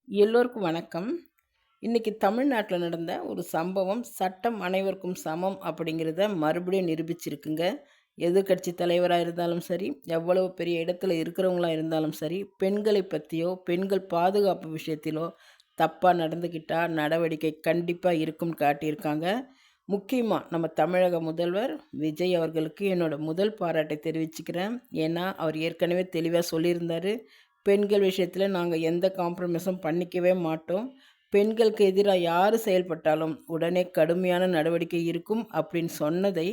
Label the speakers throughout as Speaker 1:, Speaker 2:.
Speaker 1: எல்லோருக்கும் வணக்கம். இன்னைக்கு தமிழ்நாட்டில் நடந்த ஒரு சம்பவம், சட்டம் அனைவருக்கும் சமம் அப்படிங்கிறத மறுபடியும் நிரூபிச்சிருக்குங்க. எதிர்க்கட்சி தலைவராக இருந்தாலும் சரி, எவ்வளவு பெரிய இடத்துல இருக்கிறவங்களா இருந்தாலும் சரி, பெண்களை பற்றியோ பெண்கள் பாதுகாப்பு விஷயத்திலோ தப்பாக நடந்துக்கிட்டா நடவடிக்கை கண்டிப்பாக இருக்கும்னு காட்டியிருக்காங்க. முக்கியமாக நம்ம தமிழக முதல்வர் விஜய் அவர்களுக்கு என்னோட முதல் பாராட்டை தெரிவிச்சுக்கிறேன். ஏன்னா அவர் ஏற்கனவே தெளிவாக சொல்லியிருந்தார், பெண்கள் விஷயத்தில் நாங்கள் எந்த காம்ப்ரமைஸும் பண்ணிக்கவே மாட்டோம். பெண்களுக்கு எதிராக யார் செயல்பட்டாலும் உடனே கடுமையான நடவடிக்கை இருக்கும் அப்படின்னு சொன்னதை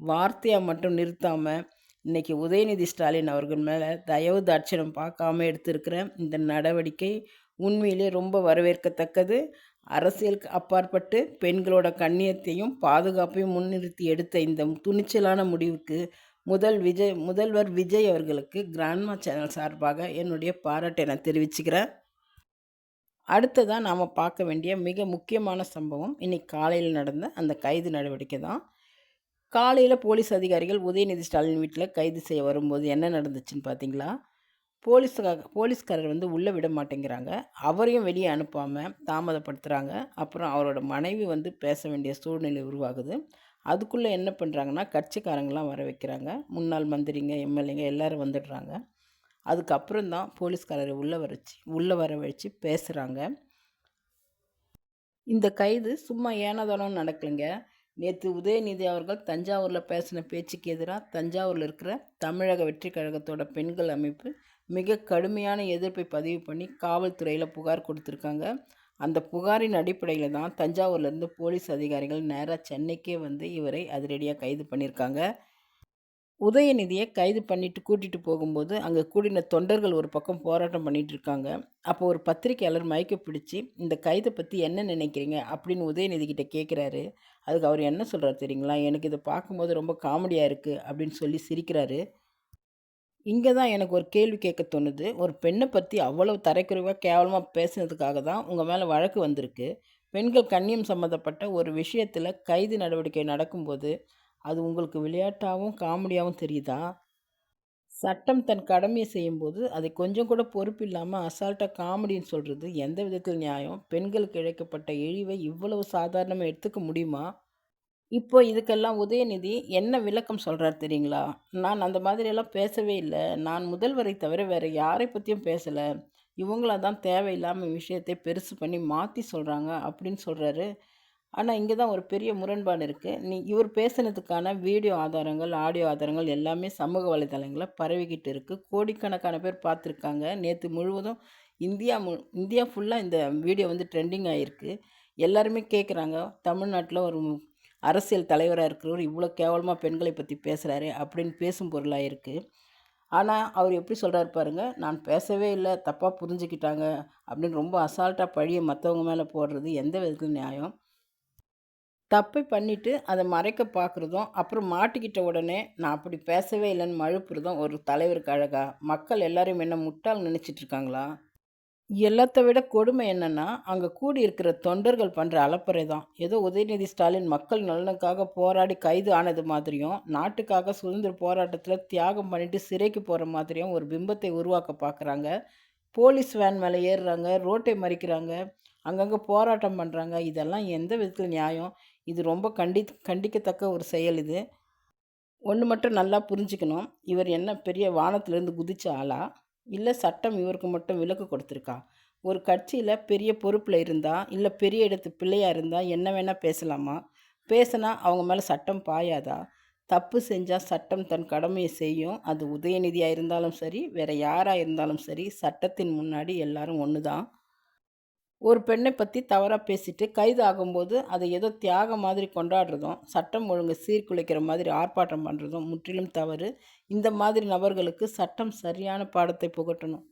Speaker 1: வார்த்தையாக மட்டும் நிறுத்தாமல், இன்னைக்கு உதயநிதி ஸ்டாலின் அவர்கள் மேலே தயவு தாட்சணம் பார்க்காம எடுத்திருக்கிற இந்த நடவடிக்கை உண்மையிலே ரொம்ப வரவேற்கத்தக்கது. அரசியலுக்கு அப்பாற்பட்டு பெண்களோட கண்ணியத்தையும் பாதுகாப்பையும் முன்னிறுத்தி எடுத்த இந்த துணிச்சலான முடிவுக்கு முதல்வர் விஜய் அவர்களுக்கு கிராண்ட்மா சேனல் சார்பாக என்னுடைய பாராட்டை நான் தெரிவிச்சுக்கிறேன். அடுத்ததாக நாம் பார்க்க வேண்டிய மிக முக்கியமான சம்பவம் இன்னைக்கு காலையில் நடந்த அந்த கைது நடவடிக்கை தான். காலையில் போலீஸ் அதிகாரிகள் உதயநிதி ஸ்டாலின் வீட்டில் கைது செய்ய வரும்போது என்ன நடந்துச்சுன்னு பார்த்தீங்களா? போலீஸ்காரர் உள்ளே விட மாட்டேங்கிறாங்க. அவரையும் வெளியே அனுப்பாமல் தாமதப்படுத்துகிறாங்க. அப்புறம் அவரோட மனைவி பேச வேண்டிய சூழ்நிலை உருவாகுது. அதுக்குள்ளே என்ன பண்ணுறாங்கன்னா, கட்சிக்காரங்களாம் வர வைக்கிறாங்க. முன்னாள் மந்திரிங்க, எம்எல்ஏங்க எல்லோரும் வந்துடுறாங்க. அதுக்கப்புறம் தான் போலீஸ்காரரை உள்ளே வர வச்சு பேசுகிறாங்க. இந்த கைது சும்மா ஏனோதானோன்னு நடக்கலைங்க. நேற்று உதயநிதி அவர்கள் தஞ்சாவூரில் பேசின பேச்சுக்கு எதிராக தஞ்சாவூரில் இருக்கிற தமிழக வெற்றி கழகத்தோட பெண்கள் அமைப்பு மிக கடுமையான எதிர்ப்பை பதிவு பண்ணி காவல்துறையில் புகார் கொடுத்துருக்காங்க. அந்த புகாரின் அடிப்படையில் தான் தஞ்சாவூர்லேருந்து போலீஸ் அதிகாரிகள் நேராக சென்னைக்கே இவரை அதிரடியாக கைது பண்ணியிருக்காங்க. உதயநிதியை கைது பண்ணிட்டு கூட்டிகிட்டு போகும்போது அங்கே கூடின தொண்டர்கள் ஒரு பக்கம் போராட்டம் பண்ணிகிட்டு இருக்காங்க. அப்போ ஒரு பத்திரிக்கையாளர் மைக்கை பிடிச்சி, இந்த கைதை பற்றி என்ன நினைக்கிறீங்க அப்படின்னு உதயநிதி கிட்ட கேட்குறாரு. அதுக்கு அவர் என்ன சொல்கிறார் தெரியுங்களா? எனக்கு இதை பார்க்கும்போது ரொம்ப காமெடியாக இருக்குது அப்படின்னு சொல்லி சிரிக்கிறாரு. இங்கே தான் எனக்கு ஒரு கேள்வி கேட்க தோணுது. ஒரு பெண்ணை பற்றி அவ்வளவு தரைக்குறைவாக கேவலமாக பேசுனதுக்காக தான் உங்கள் மேலே வழக்கு வந்திருக்கு. பெண்கள் கண்ணியம் சம்மந்தப்பட்ட ஒரு விஷயத்தில் கைது நடவடிக்கை நடக்கும்போது அது உங்களுக்கு விளையாட்டாகவும் காமெடியாகவும் தெரியுதா? சட்டம் தன் கடமையை செய்யும்போது அதை கொஞ்சம் கூட பொறுப்பு இல்லாமல் அசால்ட்டாக காமெடின்னு சொல்கிறது எந்த விதத்தில் நியாயம்? பெண்களுக்கு இழைக்கப்பட்ட இழிவை இவ்வளவு சாதாரணமாக எடுத்துக்க முடியுமா? இப்போ இதுக்கெல்லாம் உதயநிதி என்ன விளக்கம் சொல்கிறார் தெரியுங்களா? நான் அந்த மாதிரியெல்லாம் பேசவே இல்லை. நான் முதல்வரை தவிர வேறு யாரை பற்றியும் பேசலை. இவங்கள தான் தேவையில்லாம விஷயத்தை பெருசு பண்ணி மாற்றி சொல்கிறாங்க அப்படின்னு சொல்கிறாரு. ஆனால் இங்கே தான் ஒரு பெரிய முரண்பாடு இருக்குது. இவர் பேசுனதுக்கான வீடியோ ஆதாரங்கள், ஆடியோ ஆதாரங்கள் எல்லாமே சமூக வலைதளங்களில் பரவிக்கிட்டு இருக்குது. கோடிக்கணக்கான பேர் பார்த்துருக்காங்க. நேற்று முழுவதும் இந்தியா ஃபுல்லாக இந்த வீடியோ ட்ரெண்டிங் ஆகிருக்கு. எல்லாருமே கேட்குறாங்க, தமிழ்நாட்டில் ஒரு அரசியல் தலைவராக இருக்கிறவர் இவ்வளோ கேவலமாக பெண்களை பற்றி பேசுகிறாரு அப்படின்னு பேசும் பொருளாக இருக்குது. ஆனால் அவர் எப்படி சொல்கிறாரு பாருங்க, நான் பேசவே இல்லை, தப்பாக புரிஞ்சுக்கிட்டாங்க அப்படின்னு ரொம்ப அசால்ட்டாக பழியை மற்றவங்க மேலே போடுறது எந்த விதத்தில் நியாயம்? தப்பை பண்ணிவிட்டு அதை மறைக்க பார்க்குறதும், அப்புறம் மாட்டிக்கிட்ட உடனே நான் அப்படி பேசவே இல்லைன்னு மழுப்புறதும் ஒரு தலைவருக்கு அழகா? மக்கள் எல்லாரையும் என்ன முட்டாள் நினச்சிட்டு இருக்காங்களா? எல்லாத்த விட கொடுமை என்னன்னா, அங்க கூடியிருக்கிற தொண்டர்கள் பண்ற அலப்பறை தான். ஏதோ உதயநிதி ஸ்டாலின் மக்கள் நலனுக்காக போராடி கைது ஆனது மாதிரியும், நாட்டுக்காக சுதந்திர போராட்டத்தில தியாகம் பண்ணிட்டு சிறைக்கு போற மாதிரியும் ஒரு பிம்பத்தை உருவாக்க பார்க்குறாங்க. போலீஸ் வேன் மேல ஏறுறாங்க, ரோட்டை மறிக்கிறாங்க, அங்கங்க போராட்டம் பண்றாங்க. இதெல்லாம் எந்த விதத்தில நியாயம்? இது ரொம்ப கண்டிக்கத்தக்க ஒரு செயல் இது. ஒண்ணு மட்டும் நல்லா புரிஞ்சுக்கணும். இவர் என்ன பெரிய வானத்திலேருந்து குதிச்ச ஆளா? இல்ல சட்டம் இவருக்கு மட்டும் விலக்கு கொடுத்துருக்கா? ஒரு கட்சியில பெரிய பொறுப்புல இருந்தா, இல்ல பெரிய இடத்து பிள்ளையா இருந்தா என்ன வேணா பேசலாமா? பேசுனா அவங்க மேல சட்டம் பாயாதா? தப்பு செஞ்சா சட்டம் தன் கடமைய செய்யும். அது உதயநிதியா இருந்தாலும் சரி, வேற யாரா இருந்தாலும் சரி, சட்டத்தின் முன்னாடி எல்லாரும் ஒண்ணு தான். ஒரு பெண்ணை பற்றி தவறாக பேசிட்டு கைது ஆகும்போது அதை ஏதோ தியாகம் மாதிரி கொண்டாடுறதும், சட்டம் ஒழுங்கை சீர்குலைக்கிற மாதிரி ஆர்ப்பாட்டம் பண்ணுறதும் முற்றிலும் தவறு. இந்த மாதிரி நபர்களுக்கு சட்டம் சரியான பாடத்தை புகட்டணும்.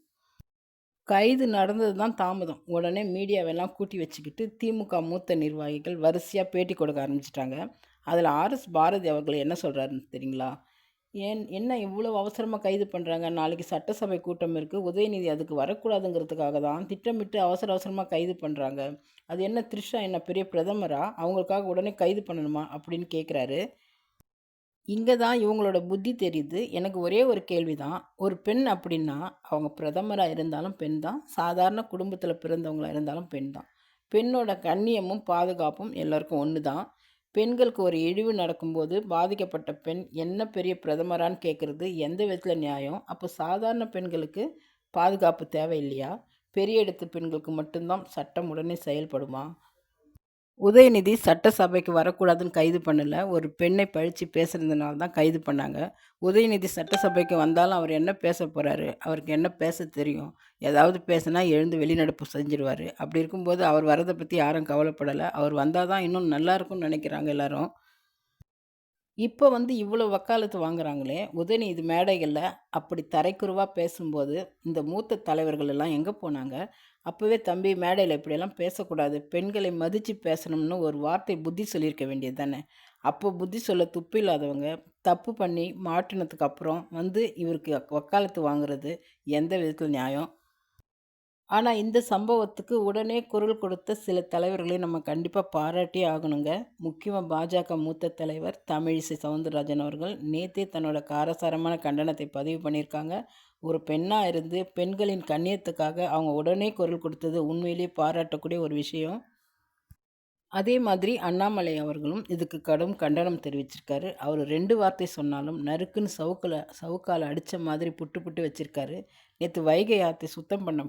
Speaker 1: கைது நடந்தது தான் தாமதம். உடனே மீடியாவெல்லாம் கூட்டி வச்சுக்கிட்டு திமுக மூத்த நிர்வாகிகள் வரிசையாக பேட்டி கொடுக்க ஆரம்பிச்சிட்டாங்க. அதில் ஆர்எஸ் பாரதி அவர்கள் என்ன சொல்கிறாருன்னு தெரியுங்களா? என்ன இவ்வளோ அவசரமாக கைது பண்ணுறாங்க? நாளைக்கு சட்டசபை கூட்டம் இருக்குது, உதயநிதி அதுக்கு வரக்கூடாதுங்கிறதுக்காக தான் திட்டமிட்டு அவசர அவசரமாக கைது பண்ணுறாங்க. அது என்ன த்ரிஷா என்ன பெரிய பிரதமரா? அவங்களுக்காக உடனே கைது பண்ணணுமா அப்படின்னு கேட்குறாரு. இங்க தான் இவங்களோட புத்தி தெரியுது. எனக்கு ஒரே ஒரு கேள்வி தான். ஒரு பெண் அப்படின்னா, அவங்க பிரதமரா இருந்தாலும் பெண் தான். சாதாரண குடும்பத்தில பிறந்தவங்களா இருந்தாலும் பெண் தான். பெண்ணோட கண்ணியமும், பாதுகாப்பும் எல்லோருக்கும் ஒண்ணு தான். பெண்களுக்கு ஒரு இழிவு நடக்கும்போது, பாதிக்கப்பட்ட பெண் என்ன பெரிய பிரதமரான்னு கேட்கறது எந்த விதத்தில நியாயம்? அப்போ சாதாரண பெண்களுக்கு பாதுகாப்பு தேவையில்லையா? பெரிய இடத்து பெண்களுக்கு மட்டும் தான் சட்டம் உடனே செயல்படுமா? உதயநிதி சட்டசபைக்கு வரக்கூடாதுன்னு கைது பண்ணல. ஒரு பெண்ணை பழிச்சு பேசுனதுனால தான் கைது பண்ணாங்க. உதயநிதி சட்டசபைக்கு வந்தாலும் அவர் என்ன பேசப் போறாரு? அவருக்கு என்ன பேசத் தெரியும்? ஏதாவது பேசுனா எழுந்து வெளிநடப்பு செஞ்சுருவாரு. அப்படி இருக்கும்போது அவர் வர்றத பத்தி யாரும் கவலைப்படல. அவர் வந்தா தான் இன்னும் நல்லா இருக்கும்னு நெனைக்கிறாங்க எல்லாரும். இப்ப வந்து இவ்வளோ வக்காலத்து வாங்குறாங்களே, உதயநிதி மேடைகள்ல அப்படி தரைக்குறைவா பேசும்போது, இந்த மூத்த தலைவர்கள் எல்லாம் எங்க போனாங்க? அப்பவே தம்பி மேடையில இப்படியெல்லாம் பேசக்கூடாது. பெண்களை மதிச்சு பேசணும்னு ஒரு வார்த்தை புத்தி சொல்லியிருக்க வேண்டியது தானே! அப்போ புத்தி சொல்ல துப்பு இல்லாதவங்க, தப்பு பண்ணி மாட்டுனதுக்கு அப்புறம் வந்து இவருக்கு வக்காலத்து வாங்குறது எந்த விதத்தில நியாயம்? ஆனா, இந்த சம்பவத்துக்கு உடனே குரல் கொடுத்த சில தலைவர்களை நம்ம கண்டிப்பா பாராட்டியே ஆகணுங்க. முக்கியமா பாஜக மூத்த தலைவர் தமிழிசை சவுந்தரராஜன் அவர்கள் நேத்தே தன்னோட காரசாரமான கண்டனத்தை பதிவு பண்ணியிருக்காங்க. ஒரு பெண்ணா இருந்து பெண்களின் கண்ணியத்துக்காக அவங்க உடனே குரல் கொடுத்தது உண்மையிலேயே பாராட்டக்கூடிய ஒரு விஷயம். அதே மாதிரி அண்ணாமலை அவர்களும் இதுக்கு கடும் கண்டனம் தெரிவிச்சிருக்காரு. அவரு 2 வார்த்தை சொன்னாலும் நறுக்குன்னு சவுக்கால அடிச்ச மாதிரி புட்டு புட்டு வச்சிருக்காரு. நேத்து வைகை ஆத்தை சுத்தம் பண்ண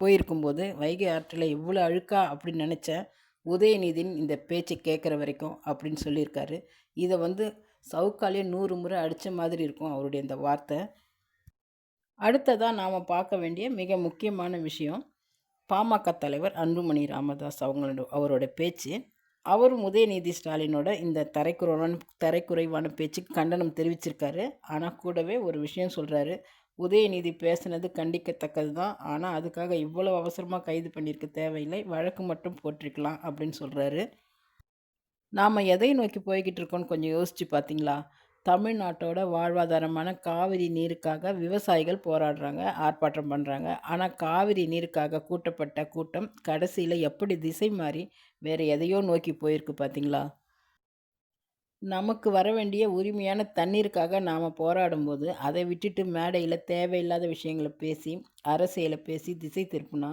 Speaker 1: போயிருக்கும்போது, வைகை ஆற்றில இவ்வளோ அழுக்கா அப்படின்னு நெனச்சேன். உதயநிதியின் இந்த பேச்ச கேட்குற வரைக்கும் அப்படின்னு சொல்லியிருக்காரு. இத வந்து சவுக்காலயே 100 முறை அடிச்ச மாதிரி இருக்கும் அவருடைய இந்த வார்த்தை. அடுத்ததா நாம பார்க்க வேண்டிய மிக முக்கியமான விஷயம். பாமக தலைவர் அன்புமணி ராமதாஸ் அவரோட பேச்சு. அவரும் உதயநிதி ஸ்டாலினோட இந்த தரைக்குறைவான பேச்சுக்கு கண்டனம் தெரிவிச்சிருக்காரு. ஆனா, கூடவே ஒரு விஷயம் சொல்றாரு. உதயநிதி பேசினது கண்டிக்கத்தக்கது தான். ஆனா, அதுக்காக இவ்வளவு அவசரமா கைது பண்ணியிருக்க தேவையில்லை. வழக்கு மட்டும் போட்டிருக்கலாம் அப்படின்னு சொல்றாரு. நாம எதை நோக்கி போய்க்கிட்டு இருக்கோம்னு கொஞ்சம் யோசிச்சு பார்த்தீங்களா? தமிழ்நாட்டோட வாழ்வாதாரமான காவிரி நீருக்காக விவசாயிகள் போராடுறாங்க, ஆர்ப்பாட்டம் பண்றாங்க. ஆனா, காவிரி நீருக்காக கூட்டப்பட்ட கூட்டம் கடைசியில எப்படி திசை மாறி வேற எதையோ நோக்கி போயிருக்கு பார்த்தீங்களா? நமக்கு வர வேண்டிய உரிமையான தண்ணீருக்காக நாம போராடும்போது, அதை விட்டுட்டு மேடையில தேவையில்லாத விஷயங்கள பேசி, அரசியல பேசி திசை திருப்புனா,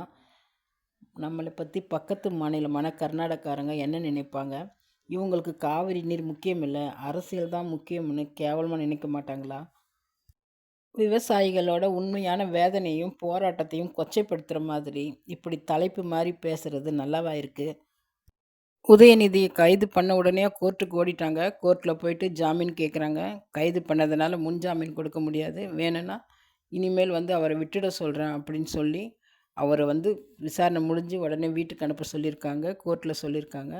Speaker 1: நம்மள பத்தி பக்கத்து மாநிலமான கர்நாடகாரங்க என்ன நினைப்பாங்க? இவங்களுக்கு காவிரி நீர் முக்கியம் இல்ல, அரசியல் தான் முக்கியம்னு கேவலமா நினைக்க மாட்டாங்களா? விவசாயிகளோட உண்மையான வேதனையும், போராட்டத்தையும் கொச்சைப்படுத்துற மாதிரி, இப்படி தலைப்பு மாறி பேசுறது நல்லாவா இருக்கு? உதயநிதிய கைது பண்ண உடனே கோர்ட்டுக்கு ஓடிட்டாங்க. கோர்ட்ல போயிட்டு ஜாமீன் கேட்குறாங்க. கைது பண்ணதுனால முன்ஜாமீன் கொடுக்க முடியாது. வேணும்னா, இனிமேல் வந்து அவர விட்டுட சொல்றேன் அப்படின்னு சொல்லி, அவர வந்து விசாரணை முடிஞ்சு உடனே வீட்டுக்கு அனுப்ப சொல்லியிருக்காங்க. கோர்ட்ல சொல்லியிருக்காங்க.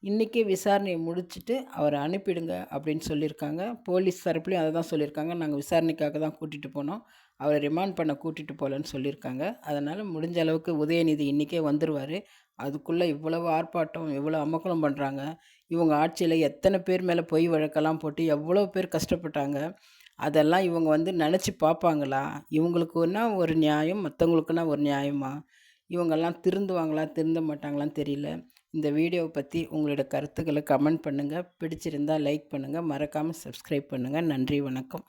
Speaker 1: இன்னைக்கே விசாரணைய முடிச்சுட்டு அவர அனுப்பிடுங்க அப்படின்னு சொல்லியிருக்காங்க. போலீஸ் தரப்புலயும் அத தான் சொல்லியிருக்காங்க. நாங்க விசாரணைக்காக தான் கூட்டிட்டு போனோம். அவர ரிமாண்ட் பண்ண கூட்டிட்டு போலன்னு சொல்லியிருக்காங்க. அதனால முடிஞ்ச அளவுக்கு உதயநிதி இன்னைக்கே வந்துருவாரு. அதுக்குள்ள இவ்வளவு ஆர்ப்பாட்டம், இவ்வளோ அமர்க்களம் பண்றாங்க. இவங்க ஆட்சியில எத்தன பேர் மேல பொய் வழக்கெல்லாம் போட்டு எவ்வளோ பேர் கஷ்டப்பட்டாங்க. அதெல்லாம் இவங்க வந்து நெனச்சு பார்ப்பாங்களா? இவங்களுக்குன்னா ஒரு நியாயம், மத்தவங்களுக்குன்னா ஒரு நியாயமா? இவங்கெல்லாம் திருந்துவாங்களா? திருந்த மாட்டாங்களான்னு தெரியல. இந்த வீடியோவ பத்தி உங்களோட கருத்துக்கள கமெண்ட் பண்ணுங்க. பிடிச்சிருந்தா லைக் பண்ணுங்க. மறக்காம சப்ஸ்கிரைப் பண்ணுங்க. நன்றி, வணக்கம்.